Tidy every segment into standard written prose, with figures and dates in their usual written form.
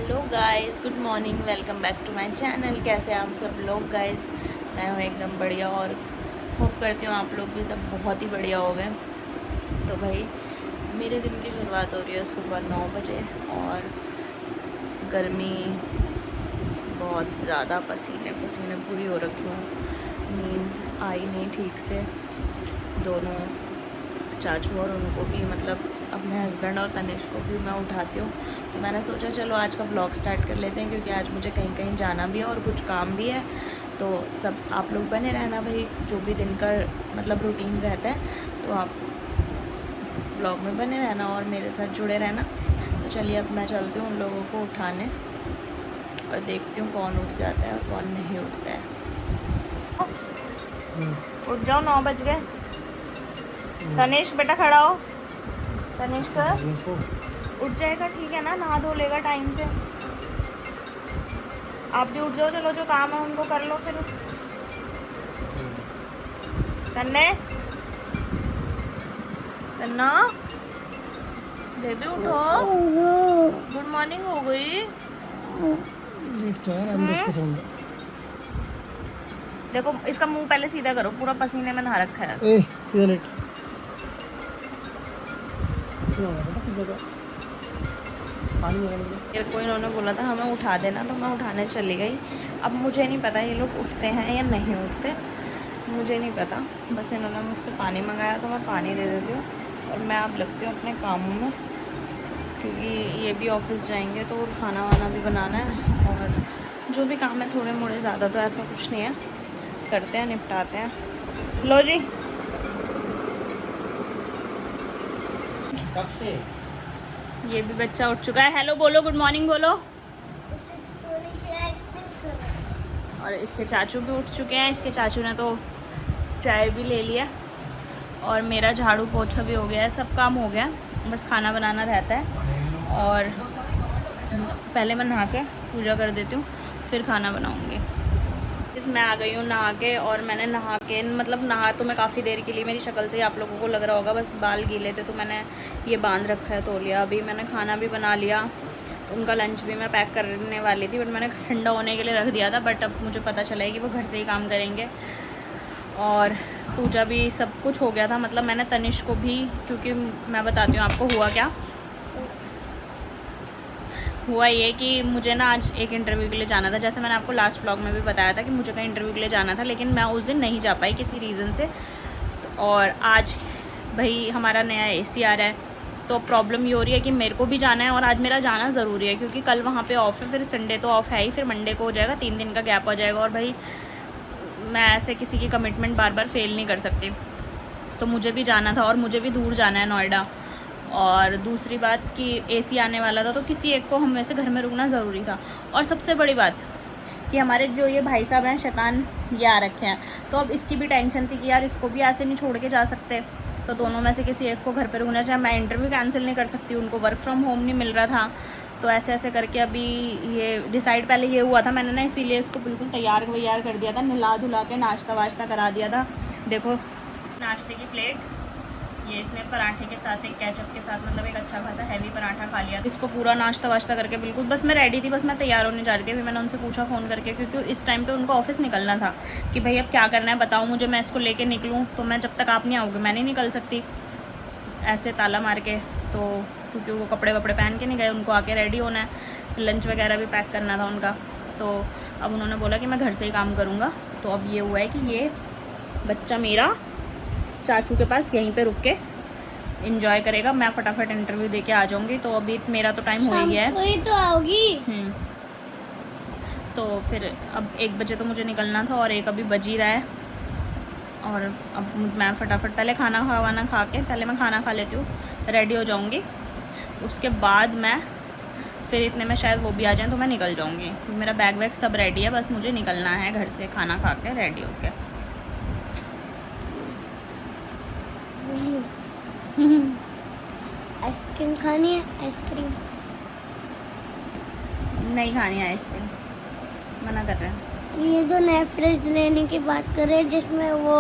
Hello guys, good morning, welcome back to my channel. कैसे आप सब लोग गाइस? मैं हूँ एकदम बढ़िया और होप करती हूँ आप लोग भी सब बहुत ही बढ़िया हो गए। तो भाई मेरे दिन की शुरुआत हो रही है सुबह 9 बजे और गर्मी बहुत ज़्यादा, पसीने पसीने पूरी हो रखी हूँ। नींद आई नहीं ठीक से। दोनों चाचू और उनको भी, मतलब अपने हस्बैंड और तनिष्क को भी मैं उठाती हूँ। तो मैंने सोचा चलो आज का व्लॉग स्टार्ट कर लेते हैं, क्योंकि आज मुझे कहीं कहीं जाना भी है और कुछ काम भी है। तो सब आप लोग बने रहना भाई, जो भी दिन का मतलब रूटीन रहता है तो आप व्लॉग में बने रहना और मेरे साथ जुड़े रहना। तो चलिए अब मैं चलती हूँ उन लोगों को उठाने और देखती हूँ कौन उठ जाता है और कौन नहीं उठता है। उठ जाओ, 9 बज गए। तनिष्क बेटा खड़ा हो। तनिष्क उठ जाएगा, ठीक है ना? नहा धो लेगा टाइम से। आप भी उठ जाओ, चलो जो काम है उनको कर लो फिर। तन्ने, तन्ना बेबी उठो, गुड मॉर्निंग हो गई। देखो इसका मुंह पहले सीधा करो, पूरा पसीने में नहा रखा है। सीधा लेट मेरे को इन्होंने बोला था हमें उठा देना, तो मैं उठाने चली गई। अब मुझे नहीं पता ये लोग उठते हैं या नहीं उठते, मुझे नहीं पता। बस इन्होंने मुझसे पानी मंगाया तो मैं पानी दे देती हूँ और मैं अब लगती हूँ अपने कामों में, क्योंकि ये भी ऑफिस जाएंगे तो खाना वाना भी बनाना है और जो भी काम है थोड़े मोड़े, ज़्यादा तो ऐसा कुछ नहीं है, करते हैं निपटाते हैं। लो जी, कब से ये भी बच्चा उठ चुका है। हेलो बोलो, गुड मॉर्निंग बोलो। और इसके चाचू भी उठ चुके हैं। इसके चाचू ने तो चाय भी ले लिया और मेरा झाड़ू पोछा भी हो गया है, सब काम हो गया, बस खाना बनाना रहता है। और पहले मैं नहा के पूजा कर देती हूँ, फिर खाना बनाऊँगी। मैं आ गई हूँ नहा के, और मैंने नहा के मतलब नहा तो मैं काफ़ी देर के लिए, मेरी शक्ल से ही आप लोगों को लग रहा होगा, बस बाल गीले थे तो मैंने ये बांध रखा है तौलिया। अभी मैंने खाना भी बना लिया, उनका लंच भी मैं पैक करने वाली थी, बट मैंने ठंडा होने के लिए रख दिया था। बट अब मुझे पता चला है कि वो घर से ही काम करेंगे। और पूजा भी सब कुछ हो गया था, मतलब मैंने तनिष्क को भी, क्योंकि मैं बताती हूँ आपको हुआ क्या। हुआ ये कि मुझे ना आज एक इंटरव्यू के लिए जाना था, जैसे मैंने आपको लास्ट व्लॉग में भी बताया था कि मुझे कहीं इंटरव्यू के लिए जाना था, लेकिन मैं उस दिन नहीं जा पाई किसी रीज़न से। और आज भाई हमारा नया AC आ रहा है, तो प्रॉब्लम ये हो रही है कि मेरे को भी जाना है और आज मेरा जाना ज़रूरी है, क्योंकि कल वहाँ पे ऑफ है, फिर संडे तो ऑफ है ही, फिर मंडे को हो जाएगा, 3 दिन का गैप हो जाएगा। और भाई मैं ऐसे किसी की कमिटमेंट बार बार फेल नहीं कर सकती, तो मुझे भी जाना था और मुझे भी दूर जाना है, नोएडा। और दूसरी बात कि AC आने वाला था, तो किसी एक को हम में से घर में रुकना ज़रूरी था। और सबसे बड़ी बात कि हमारे जो ये भाई साहब हैं शैतान, ये आ रखे हैं, तो अब इसकी भी टेंशन थी कि यार इसको भी ऐसे नहीं छोड़ के जा सकते, तो दोनों में से किसी एक को घर पे रुकना चाहिए। मैं इंटरव्यू कैंसिल नहीं कर सकती, उनको वर्क फ्रॉम होम नहीं मिल रहा था, तो ऐसे ऐसे करके अभी ये डिसाइड पहले ये हुआ था। मैंने ना इसीलिए इसको बिल्कुल तैयार वैयार कर दिया था, नहला धुला के नाश्ता वाश्ता करा दिया था। देखो नाश्ते की प्लेट, ये इसने पराठे के साथ, एक केचप के साथ, मतलब एक अच्छा खासा हैवी पराठा खा लिया। इसको पूरा नाश्ता वाश्ता करके बिल्कुल बस मैं रेडी थी, बस मैं तैयार होने जा रही थी। फिर मैंने उनसे पूछा फ़ोन करके, क्योंकि इस टाइम पे उनको ऑफिस निकलना था, कि भाई अब क्या करना है बताओ मुझे, मैं इसको लेके निकलूँ, तो मैं जब तक आप नहीं आओगे मैं नहीं निकल सकती ऐसे ताला मार के। तो क्योंकि वो कपड़े वपड़े पहन के नहीं गए, उनको आके रेडी होना है, लंच वगैरह भी पैक करना था उनका। तो अब उन्होंने बोला कि मैं घर से ही काम करूँगा। तो अब ये हुआ है कि ये बच्चा मेरा चाचू के पास यहीं पे रुक के एंजॉय करेगा, मैं फटाफट इंटरव्यू दे के आ जाऊँगी। तो अभी मेरा तो टाइम हो ही गया है, वही तो आओगी। तो फिर अब 1 बजे तो मुझे निकलना था और 1 अभी बज ही रहा है। और अब मैं फटाफट पहले खाना खावाना खा के, पहले मैं खाना खा लेती हूँ, रेडी हो जाऊँगी, उसके बाद मैं फिर इतने में शायद वो भी आ जाएँ तो मैं निकल जाऊँगी। मेरा बैग वैग सब रेडी है, बस मुझे निकलना है घर से खाना खा के रेडी होके। आइसक्रीम खानी है? आइसक्रीम नहीं खानी है आइसक्रीम, मना कर रहे हैं। ये जो नया फ्रिज लेने की बात कर रहे हैं, जिसमें वो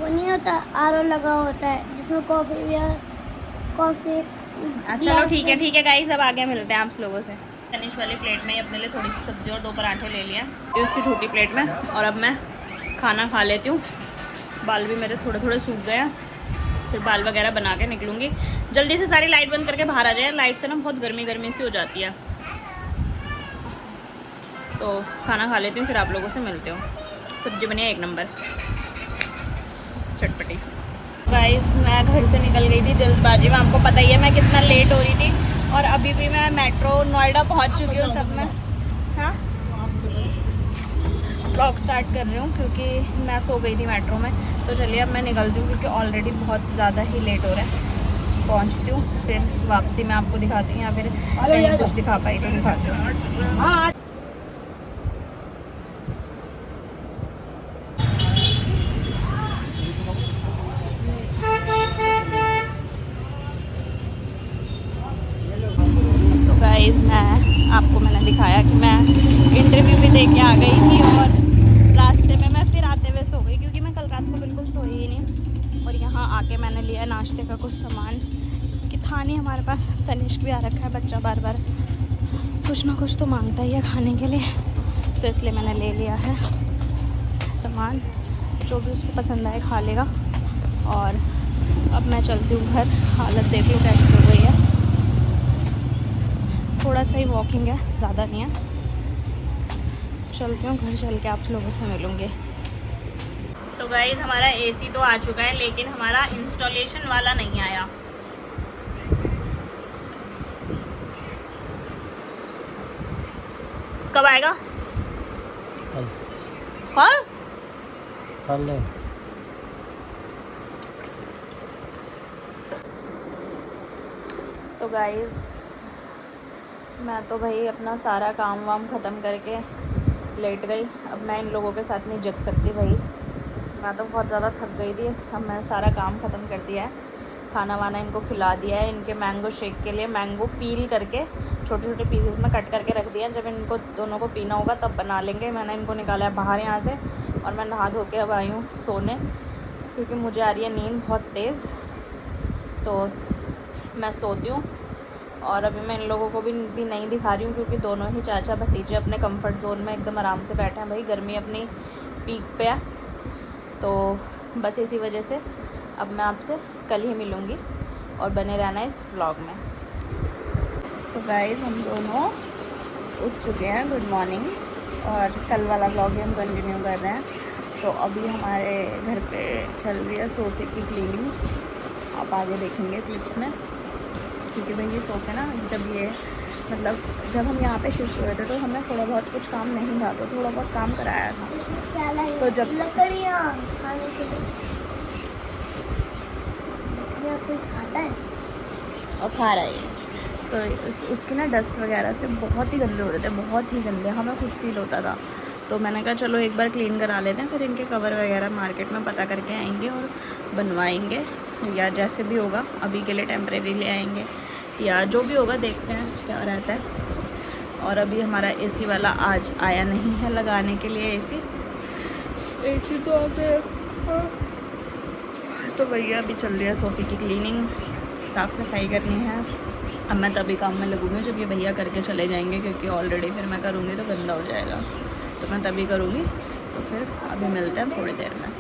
नहीं होता, RO लगा होता है, जिसमें कॉफ़ी। चलो ठीक है गाइस, अब आगे मिलते हैं आप लोगों से। तनिष वाली प्लेट में ही अपने लिए थोड़ी सी सब्जी और 2 पराठे ले लिया ये उसकी छोटी प्लेट में। और अब मैं खाना खा लेती हूँ। बाल भी मेरे थोड़े थोड़े सूख गए, फिर बाल वगैरह बना के निकलूँगी। जल्दी से सारी लाइट बंद करके बाहर आ जाए, लाइट से ना बहुत गर्मी गर्मी सी हो जाती है। तो खाना खा लेती हूँ, फिर आप लोगों से मिलते हो। सब्जी बनी है 1 नंबर चटपटी। गाइस मैं घर से निकल गई थी जल्दबाजी में, आपको पता ही है मैं कितना लेट हो रही थी। और अभी भी मैं मेट्रो नोएडा पहुंच चुकी हूँ। तब मैं ब्लॉग स्टार्ट कर रही हूँ क्योंकि मैं सो गई थी मेट्रो में। तो चलिए अब मैं निकलती हूँ क्योंकि ऑलरेडी बहुत ज़्यादा ही लेट हो रहा है। पहुँचती हूँ, फिर वापसी में आपको दिखाती हूँ या फिर कहीं कुछ दिखा पाई तो दिखाती हूँ। गाइस आपको मैंने दिखाया कि मैं इंटरव्यू भी दे के आ गई थी और रास्ते में मैं फिर आते हुए सो गई क्योंकि मैं कल रात को बिल्कुल सोई ही नहीं। और यहाँ आके मैंने लिया नाश्ते का कुछ सामान कि था नहीं हमारे पास। तनिष्क भी आ रखा है, बच्चा बार बार कुछ ना कुछ तो मांगता ही है खाने के लिए, तो इसलिए मैंने ले लिया है सामान। जो भी उसको पसंद आए खा लेगा। और अब मैं चलती हूँ घर। हालत देख लो कैसी हो गई है। थोड़ा सा ही वॉकिंग है, ज़्यादा नहीं है। चलती हूँ घर, चल के आप लोगों से मिलूँगी। तो गाइस हमारा एसी तो आ चुका है लेकिन हमारा इंस्टॉलेशन वाला नहीं आया। कब आएगा? कल ले। तो गाइस मैं तो भाई अपना सारा काम वाम ख़त्म करके लेट गई। अब मैं इन लोगों के साथ नहीं जग सकती भाई, मैं तो बहुत ज़्यादा थक गई थी। अब मैंने सारा काम ख़त्म कर दिया है, खाना वाना इनको खिला दिया है। इनके मैंगो शेक के लिए मैंगो पील करके छोटे छोटे पीसेस में कट करके रख दिया। जब इनको दोनों को पीना होगा तब बना लेंगे। मैंने इनको निकाला है बाहर यहाँ से और मैं नहा धो के अब आई हूँ सोने क्योंकि मुझे आ रही है नींद बहुत तेज़। तो मैं सोती हूँ। और अभी मैं इन लोगों को भी नहीं दिखा रही हूँ क्योंकि दोनों ही चाचा भतीजे अपने कंफर्ट जोन में एकदम आराम से बैठे हैं। भाई गर्मी अपनी पीक पे है, तो बस इसी वजह से अब मैं आपसे कल ही मिलूँगी और बने रहना इस व्लॉग में। तो गाइस हम दोनों उठ चुके हैं, गुड मॉर्निंग। और कल वाला व्लॉग ही हम कंटिन्यू कर रहे हैं। तो अभी हमारे घर पे चल रही है सोफ़े की क्लीनिंग, आप आगे देखेंगे क्लिप्स में। क्योंकि भाई ये सोफ़े ना जब हम यहाँ पे शिफ्ट हुए थे तो हमें थोड़ा बहुत कुछ काम नहीं था, तो थोड़ा बहुत काम कराया था। तो जब लकड़ियाँ खाने के लिए कोई खाता है और खा रहा है तो उसकी ना डस्ट वगैरह से बहुत ही गंदे हो रहे थे, बहुत ही गंदे, हमें खुद फील होता था। तो मैंने कहा चलो एक बार क्लीन करा लेते हैं, फिर इनके कवर वगैरह मार्केट में पता करके आएंगे और बनवाएंगे या जैसे भी होगा। अभी के लिए टेम्परेरी ले आएंगे या जो भी होगा, देखते हैं क्या रहता है। और अभी हमारा एसी वाला आज आया नहीं है लगाने के लिए। एसी तो आ गया। तो भैया अभी चल रही है सोफ़े की क्लीनिंग, साफ़ सफाई करनी है। अब मैं तभी काम में लगूँगी जब ये भैया करके चले जाएंगे क्योंकि ऑलरेडी फिर मैं करूँगी तो गंदा हो जाएगा, तो मैं तभी करूँगी। तो फिर अभी मिलते हैं थोड़ी देर में।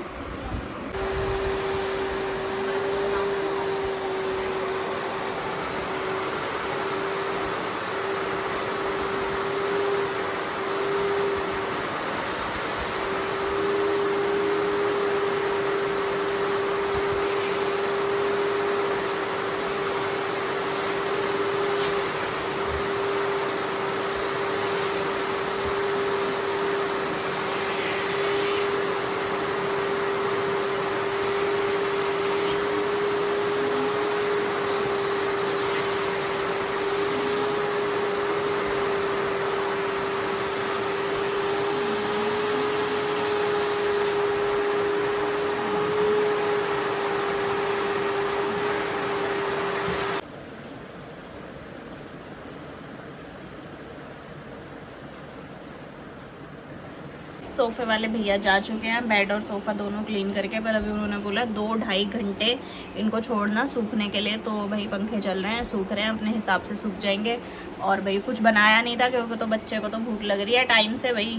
सोफ़े वाले भैया जा चुके हैं बेड और सोफ़ा दोनों क्लीन करके, पर अभी उन्होंने बोला 2-2.5 घंटे इनको छोड़ना सूखने के लिए। तो भाई पंखे चल रहे हैं, सूख रहे हैं, अपने हिसाब से सूख जाएंगे। और भाई कुछ बनाया नहीं था क्योंकि तो बच्चे को तो भूख लग रही है टाइम से। भाई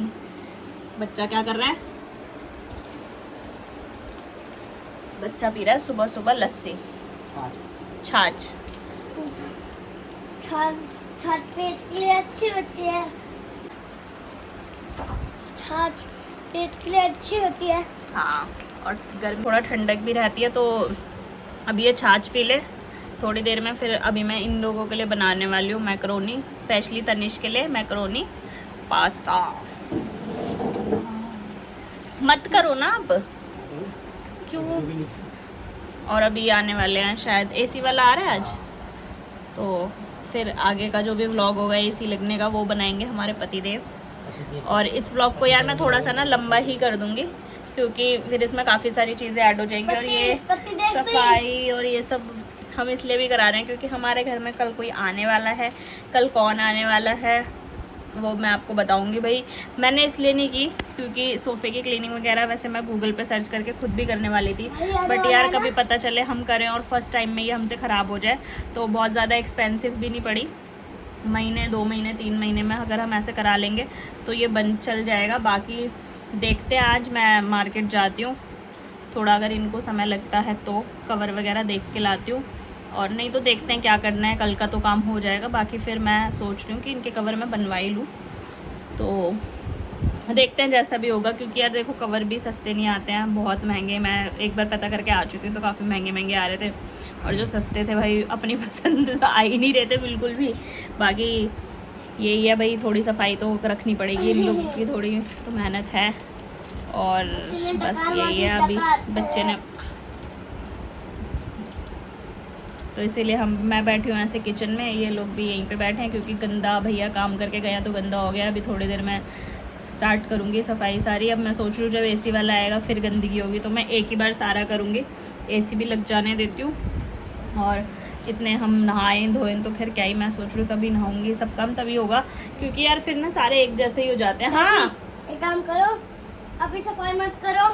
बच्चा क्या कर रहा है, बच्चा पी रहा है सुबह सुबह लस्सी छाछ। छाछ पेट के लिए अच्छी होती है। छाछ पेट के लिए अच्छी होती है। हाँ, और गर्मी थोड़ा ठंडक भी रहती है। तो अभी ये छाछ पी ले थोड़ी देर में, फिर अभी मैं इन लोगों के लिए बनाने वाली हूँ मैकरोनी, स्पेशली तनिष के लिए मैकरोनी पास्ता। मत करो ना अब, क्यों। और अभी आने वाले हैं शायद, एसी वाला आ रहा है आज, तो फिर आगे का जो भी व्लॉग होगा एसी लगने का वो बनाएंगे हमारे पतिदेव। और इस व्लॉग को यार मैं थोड़ा सा ना लंबा ही कर दूंगी क्योंकि फिर इसमें काफ़ी सारी चीज़ें ऐड हो जाएंगी। और ये सफाई और ये सब हम इसलिए भी करा रहे हैं क्योंकि हमारे घर में कल कोई आने वाला है। कल कौन आने वाला है वो मैं आपको बताऊंगी। भाई मैंने इसलिए नहीं की क्योंकि सोफ़े की क्लीनिंग वगैरह वैसे मैं गूगल पे सर्च करके खुद भी करने वाली थी, बट यार कभी पता चले हम करें और फर्स्ट टाइम में ये हमसे ख़राब हो जाए। तो बहुत ज़्यादा एक्सपेंसिव भी नहीं पड़ी, महीने 2 महीने 3 महीने में अगर हम ऐसे करा लेंगे तो ये बन चल जाएगा। बाकी देखते हैं, आज मैं मार्केट जाती हूँ थोड़ा, अगर इनको समय लगता है तो कवर वगैरह देख के लाती हूँ, और नहीं तो देखते हैं क्या करना है। कल का तो काम हो जाएगा, बाकी फिर मैं सोच रही हूँ कि इनके कवर मैं बनवा ही लूँ। तो देखते हैं जैसा भी होगा, क्योंकि यार देखो कवर भी सस्ते नहीं आते हैं, बहुत महंगे। मैं एक बार पता करके आ चुकी हूँ तो काफ़ी महंगे महंगे आ रहे थे, और जो सस्ते थे भाई अपनी पसंद आ ही नहीं रहे थे बिल्कुल भी। बाकी यही है भाई, थोड़ी सफाई तो रखनी पड़ेगी इन लोगों की, थोड़ी तो मेहनत है। और बस यही है, अभी बच्चे ने तो इसीलिए मैं बैठी हूँ ऐसे किचन में, ये लोग भी यहीं पे बैठे हैं क्योंकि गंदा भैया काम करके गया तो गंदा हो गया। अभी थोड़ी देर में स्टार्ट करूँगी सफाई सारी। अब मैं सोच रही हूँ जब एसी वाला आएगा फिर गंदगी होगी तो मैं एक ही बार सारा करूँगी, एसी भी लग जाने देती हूँ। और इतने हम नहाएं धोएं तो खैर क्या ही, मैं सोच रही हूँ तभी नहाऊँगी, सब काम तभी होगा क्योंकि यार फिर ना सारे एक जैसे ही हो जाते हैं। हाँ एक काम करो, अभी सफाई मत करो,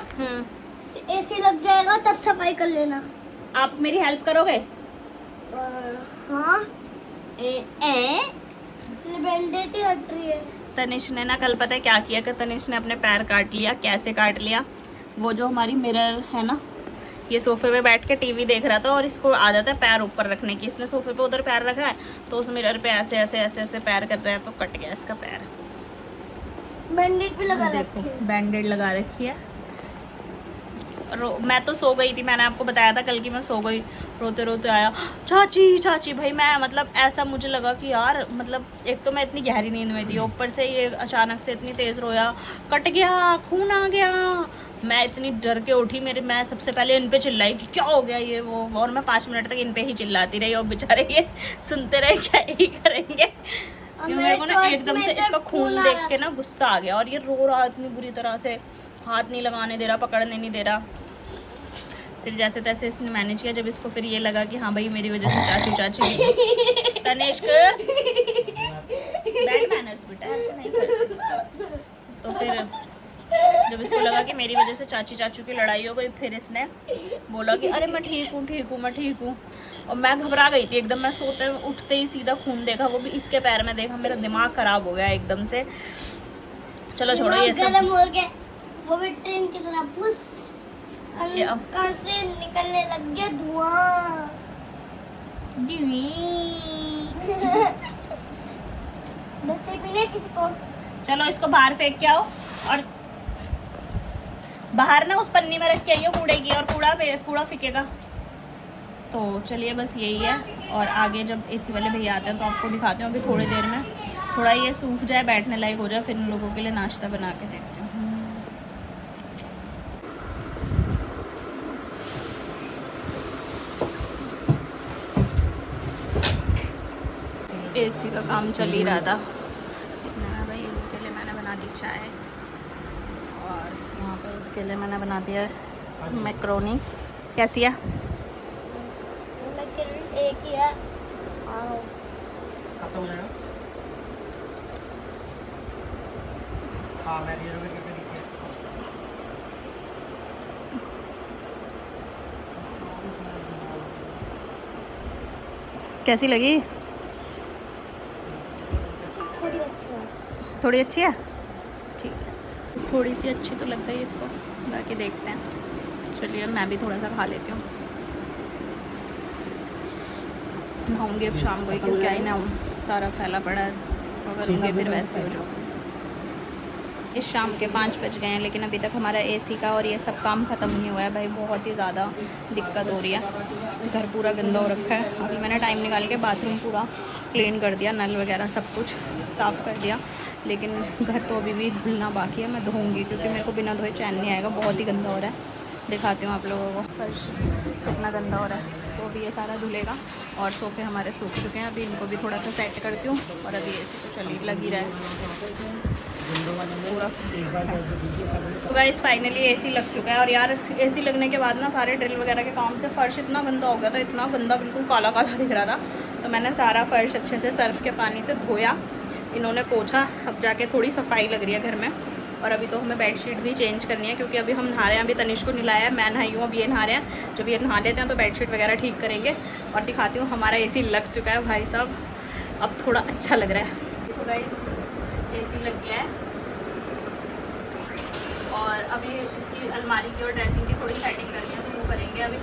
एसी लग जाएगा तब सफाई कर लेना। आप मेरी हेल्प करोगे? हाँ बैंडेज ही हट रही है। तनिष ने ना कल पता है क्या किया कि तनिष ने अपने पैर काट लिया। कैसे काट लिया, वो जो हमारी मिरर है ना, ये सोफे पे बैठ के टीवी देख रहा था और इसको आदत है पैर ऊपर रखने की। इसने सोफे पे उधर पैर रखा है तो उस मिरर पे ऐसे ऐसे ऐसे ऐसे पैर कर रहा है तो कट गया इसका पैर। बैंडेज भी लगा देखो रखी है, बैंडेड लगा रखी है। मैं तो सो गई थी, मैंने आपको बताया था कल की मैं सो गई, रोते रोते आया चाची चाची। भाई मैं मतलब ऐसा मुझे लगा कि यार मतलब एक तो मैं इतनी गहरी नींद में थी, ऊपर से ये अचानक से इतनी तेज़ रोया, कट गया, खून आ गया। मैं इतनी डर के उठी, मैं सबसे पहले इन पे चिल्लाई कि क्या हो गया ये वो, और मैं 5 मिनट तक इन पे ही चिल्लाती रही और बेचारे ये सुनते रहे, क्या ही करेंगे। मेरे को ना एकदम से इसका खून देख के ना गुस्सा आ गया और ये रो रहा इतनी बुरी तरह से, हाथ नहीं लगाने दे रहा, पकड़ने नहीं दे रहा। फिर जैसे तैसे इसने मैनेज किया। जब इसको फिर ये लगा कि हाँ भाई मेरी वजह से चाची चाची तनिष्क बैड मैनर्स बेटा, ऐसे नहीं करते। तो फिर जब इसको लगा कि मेरी वजह से चाची चाचू की लड़ाई हो गई, फिर इसने बोला कि अरे मैं ठीक हूँ ठीक हूँ मैं ठीक हूँ। और मैं घबरा गई थी एकदम, मैं सोते उठते ही सीधा खून देखा, वो भी इसके पैर में देखा, मेरा दिमाग खराब हो गया एकदम से। चलो छोड़ो ये सब, गरम हो गया, वो भी ट्रेन की तरह फुस कहाँ से निकलने लग गया धुआं। बसे भी नहीं किसी को। चलो इसको बाहर फेंक के आओ और बाहर ना उस पन्नी में रख के आइयो कूड़े की, और कूड़ा फेंकेगा। तो चलिए बस यही है। और आगे जब एसी वाले भैया आते हैं तो आपको दिखाते हैं। अभी थोड़ी देर में थोड़ा ये सूख जाए, बैठने लायक हो जाए, फिर इन लोगों के लिए नाश्ता बना के देखते हैं। एसी का काम चल ही रहा था भाई। इनके लिए मैंने बना दी चाय और यहाँ पे इसके लिए मैंने बना दिया मैक्रोनी। कैसी है? एक ही है, खत्म हो जाएगा। हाँ मैं कैसी लगी? थोड़ी अच्छी है। थोड़ी अच्छी है, ठीक है। थोड़ी सी अच्छी तो लग गई इसको, बाकी देखते हैं। चलिए मैं भी थोड़ा सा खा लेती हूँ। नहाऊँगी अब शाम को ही, क्योंकि क्या ही नहाऊँ, सारा फैला पड़ा है, अगर उनके फिर वैसे हो जाओ। इस शाम के 5 बज गए हैं, लेकिन अभी तक हमारा एसी का और ये सब काम ख़त्म नहीं हुआ है भाई। बहुत ही ज़्यादा दिक्कत हो रही है, घर पूरा गंदा हो रखा है। अभी मैंने टाइम निकाल के बाथरूम पूरा क्लीन कर दिया, नल वगैरह सब कुछ साफ़ कर दिया, लेकिन घर तो अभी भी धुलना बाकी है। मैं धोऊँगी, क्योंकि मेरे को बिना धोए चैन नहीं आएगा, बहुत ही गंदा हो रहा है। दिखाती हूँ आप लोगों को, फर्श कितना गंदा हो रहा है। तो अभी ये सारा धुलेगा, और सोफ़े हमारे सूख चुके हैं। अभी इनको भी थोड़ा सा सेट करती हूँ, और अभी एसी तो चली लगी रहा है पूरा। तो गाइस फाइनली एसी लग चुका है, और यार एसी लगने के बाद ना सारे ड्रिल वगैरह के काम से फ़र्श इतना गंदा हो गया था, इतना गंदा, बिल्कुल काला काला दिख रहा था। तो मैंने सारा फ़र्श अच्छे से सर्फ़ के पानी से धोया, इन्होंने पोंछा। अब जाके थोड़ी सफाई लग रही है घर में। और अभी तो हमें बेडशीट भी चेंज करनी है, क्योंकि अभी हम नहा रहे हैं। अभी तनिष को नहलाया है, मैं नहाई हूँ, अब ये नहा रहे हैं। जब ये नहा लेते हैं तो बेडशीट वगैरह ठीक करेंगे। और दिखाती हूँ, हमारा एसी लग चुका है भाई साहब, अब थोड़ा अच्छा लग रहा है। देखो गाइस, एसी लग गया है, और अभी इसकी अलमारी की और ड्रेसिंग की थोड़ी सेटिंग करनी है, तो वो करेंगे। अभी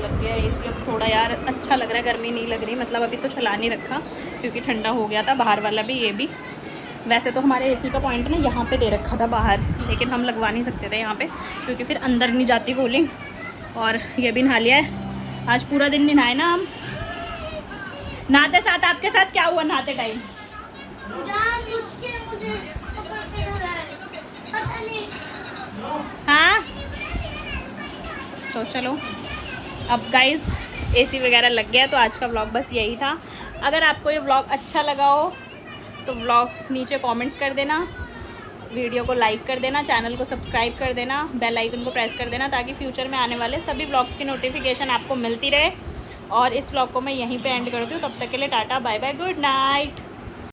लग गया है एसी, अब थोड़ा यार अच्छा लग रहा है, गर्मी नहीं लग रही। मतलब अभी तो चला नहीं रखा, क्योंकि ठंडा हो गया था बाहर वाला भी, ये भी। वैसे तो हमारे एसी का पॉइंट ना यहाँ पे दे रखा था बाहर, लेकिन हम लगवा नहीं सकते थे यहाँ पे, क्योंकि फिर अंदर नहीं जाती कूलिंग। और ये भी नहा लिया है, आज पूरा दिन नहीं नहाए ना हम। नहाते साथ आपके साथ क्या हुआ नहाते टाइम? मुझे पकड़ के धरा है, पता नहीं। हाँ तो चलो, अब गाइस एसी वगैरह लग गया, तो आज का व्लॉग बस यही था। अगर आपको ये व्लॉग अच्छा लगा हो तो व्लॉग नीचे कमेंट्स कर देना, वीडियो को लाइक कर देना, चैनल को सब्सक्राइब कर देना, बेल आइकन को प्रेस कर देना, ताकि फ्यूचर में आने वाले सभी व्लॉग्स की नोटिफिकेशन आपको मिलती रहे। और इस व्लॉग को मैं यहीं पे एंड करती हूँ। तब तक के लिए tata bye bye, good night.